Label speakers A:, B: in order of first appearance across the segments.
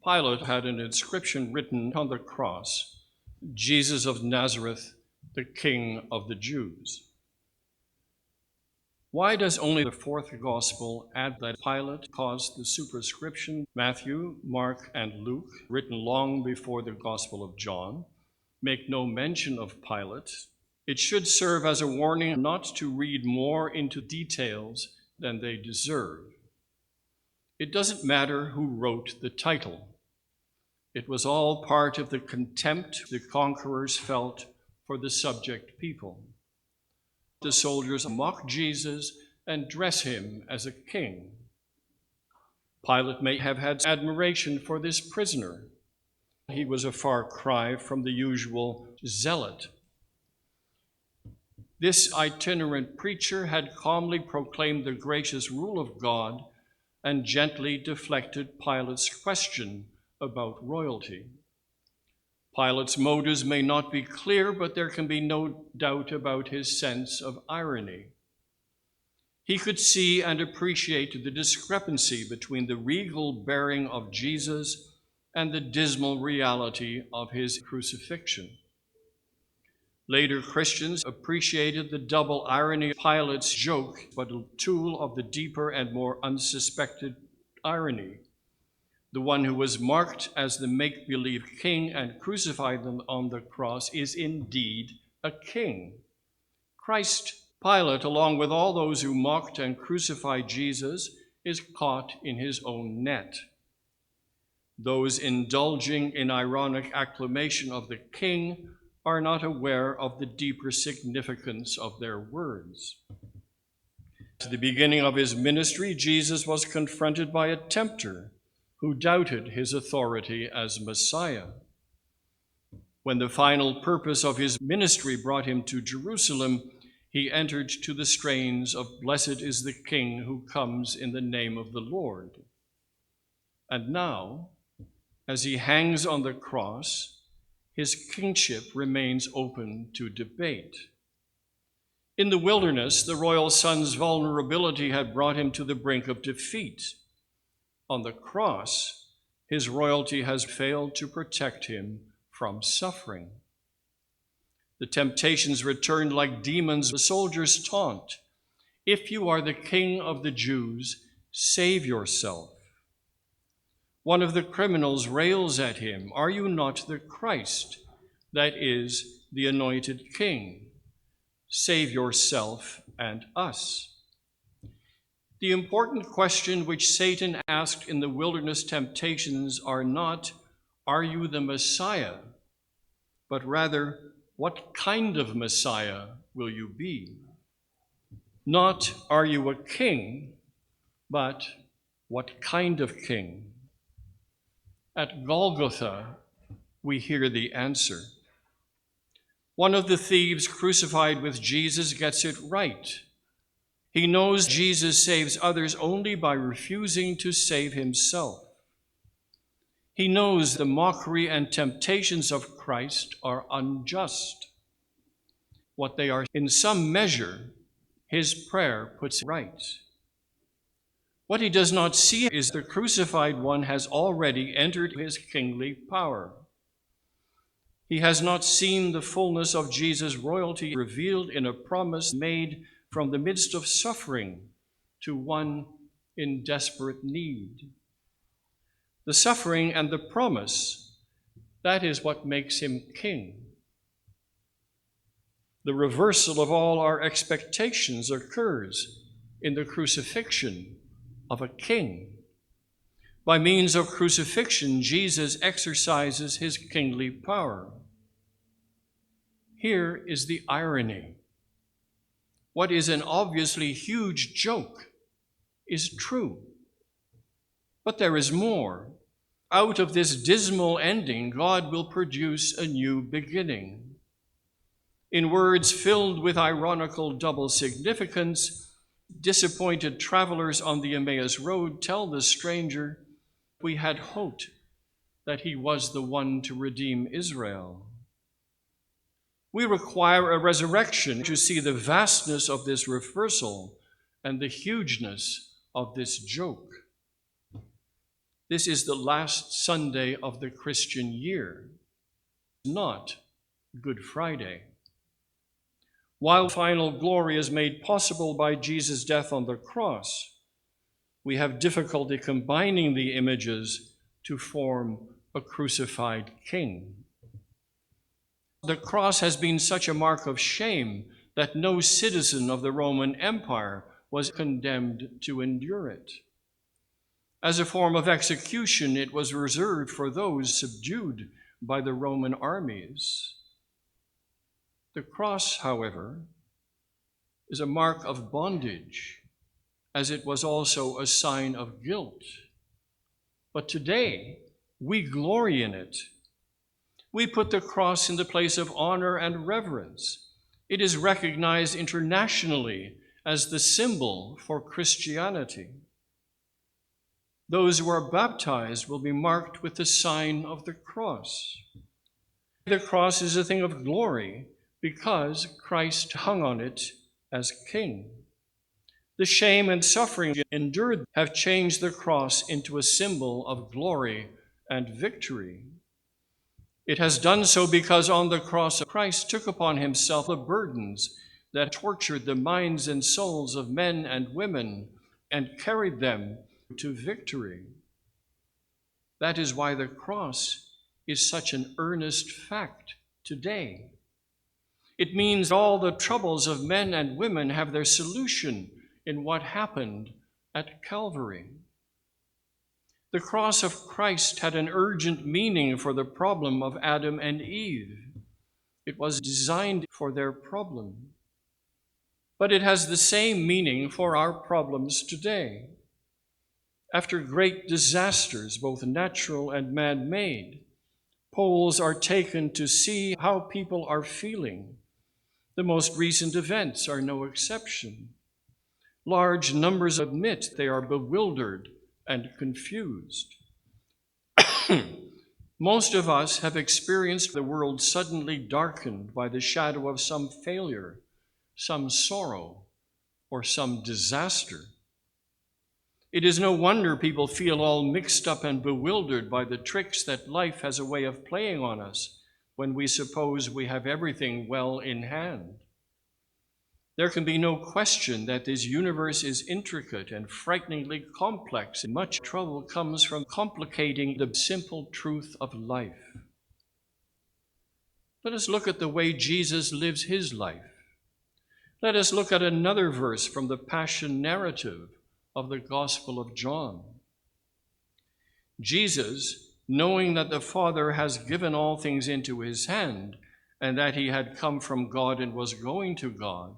A: Pilate had an inscription written on the cross, "Jesus of Nazareth, the King of the Jews." Why does only the fourth gospel add that Pilate caused the superscription? Matthew, Mark, and Luke, written long before the Gospel of John, make no mention of Pilate. It should serve as a warning not to read more into details than they deserve. It doesn't matter who wrote the title. It was all part of the contempt the conquerors felt for the subject people. The soldiers mock Jesus and dress him as a king. Pilate may have had admiration for this prisoner. He was a far cry from the usual zealot. This itinerant preacher had calmly proclaimed the gracious rule of God and gently deflected Pilate's question about royalty. Pilate's motives may not be clear, but there can be no doubt about his sense of irony. He could see and appreciate the discrepancy between the regal bearing of Jesus and the dismal reality of his crucifixion. Later Christians appreciated the double irony of Pilate's joke, but a tool of the deeper and more unsuspected irony. The one who was marked as the make-believe king and crucified on the cross is indeed a king. Christ, Pilate, along with all those who mocked and crucified Jesus, is caught in his own net. Those indulging in ironic acclamation of the king are not aware of the deeper significance of their words. At the beginning of his ministry, Jesus was confronted by a tempter who doubted his authority as Messiah. When the final purpose of his ministry brought him to Jerusalem, he entered to the strains of "Blessed is the King who comes in the name of the Lord." And now, as he hangs on the cross, his kingship remains open to debate. In the wilderness, the royal son's vulnerability had brought him to the brink of defeat. On the cross, his royalty has failed to protect him from suffering. The temptations returned like demons. The soldiers taunt, "If you are the King of the Jews, save yourself." One of the criminals rails at him, "Are you not the Christ, that is, the anointed king? Save yourself and us." The important question which Satan asked in the wilderness temptations are not, "Are you the Messiah?" but rather, "What kind of Messiah will you be?" Not, "Are you a king?" but, "What kind of king?" At Golgotha, we hear the answer. One of the thieves crucified with Jesus gets it right. He knows Jesus saves others only by refusing to save himself. He knows the mockery and temptations of Christ are unjust. What they are, in some measure, his prayer puts right. What he does not see is the crucified one has already entered his kingly power. He has not seen the fullness of Jesus' royalty revealed in a promise made from the midst of suffering to one in desperate need. The suffering and the promise, that is what makes him king. The reversal of all our expectations occurs in the crucifixion of a king. By means of crucifixion, Jesus exercises his kingly power. Here is the irony. What is an obviously huge joke is true. But there is more. Out of this dismal ending, God will produce a new beginning. In words filled with ironical double significance, disappointed travelers on the Emmaus Road tell the stranger, "We had hoped that he was the one to redeem Israel." We require a resurrection to see the vastness of this reversal and the hugeness of this joke. This is the last Sunday of the Christian year, not Good Friday. While final glory is made possible by Jesus' death on the cross, we have difficulty combining the images to form a crucified king. The cross has been such a mark of shame that no citizen of the Roman Empire was condemned to endure it. As a form of execution, it was reserved for those subdued by the Roman armies. The cross, however, is a mark of bondage, as it was also a sign of guilt. But today, we glory in it. We put the cross in the place of honor and reverence. It is recognized internationally as the symbol for Christianity. Those who are baptized will be marked with the sign of the cross. The cross is a thing of glory because Christ hung on it as king. The shame and suffering endured have changed the cross into a symbol of glory and victory. It has done so because on the cross Christ took upon himself the burdens that tortured the minds and souls of men and women and carried them to victory. That is why the cross is such an earnest fact today. It means all the troubles of men and women have their solution in what happened at Calvary. The cross of Christ had an urgent meaning for the problem of Adam and Eve. It was designed for their problem. But it has the same meaning for our problems today. After great disasters, both natural and man-made, polls are taken to see how people are feeling. The most recent events are no exception. Large numbers admit they are bewildered and confused. Most of us have experienced the world suddenly darkened by the shadow of some failure, some sorrow, or some disaster. It is no wonder people feel all mixed up and bewildered by the tricks that life has a way of playing on us when we suppose we have everything well in hand. There can be no question that this universe is intricate and frighteningly complex, and much trouble comes from complicating the simple truth of life. Let us look at the way Jesus lives his life. Let us look at another verse from the Passion narrative of the Gospel of John. Jesus, knowing that the Father has given all things into his hand, and that he had come from God and was going to God,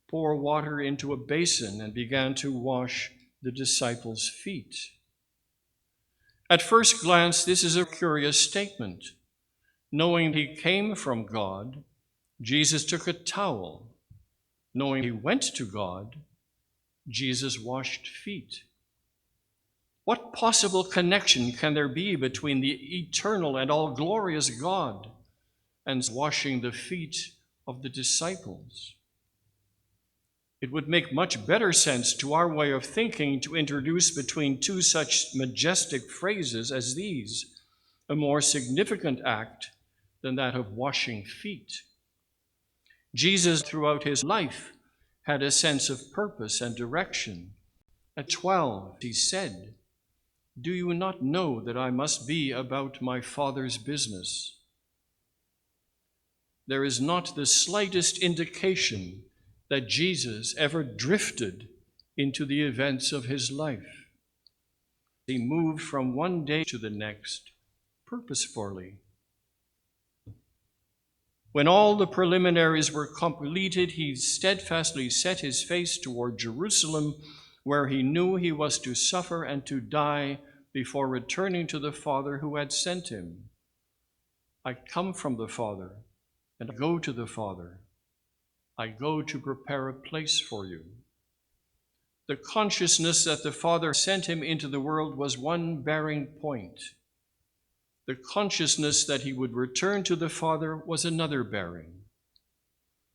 A: poured water into a basin and began to wash the disciples' feet. At first glance, this is a curious statement. Knowing he came from God, Jesus took a towel. Knowing he went to God, Jesus washed feet. What possible connection can there be between the eternal and all-glorious God and washing the feet of the disciples? It would make much better sense to our way of thinking to introduce between two such majestic phrases as these a more significant act than that of washing feet. Jesus, throughout his life, had a sense of purpose and direction. At 12, he said, "Do you not know that I must be about my Father's business?" There is not the slightest indication that Jesus ever drifted into the events of his life. He moved from one day to the next purposefully. When all the preliminaries were completed, he steadfastly set his face toward Jerusalem, where he knew he was to suffer and to die before returning to the Father who had sent him. I come from the Father and go to the Father. I go to prepare a place for you. The consciousness that the Father sent him into the world was one bearing point. The consciousness that he would return to the Father was another bearing.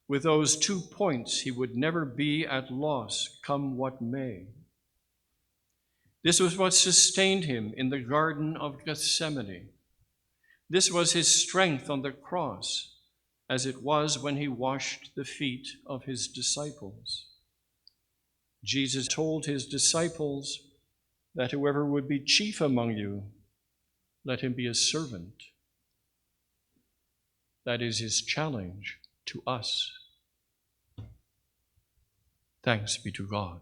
A: With those 2 points, he would never be at loss, come what may. This was what sustained him in the Garden of Gethsemane. This was his strength on the cross, as it was when he washed the feet of his disciples. Jesus told his disciples that whoever would be chief among you, let him be a servant. That is his challenge to us. Thanks be to God.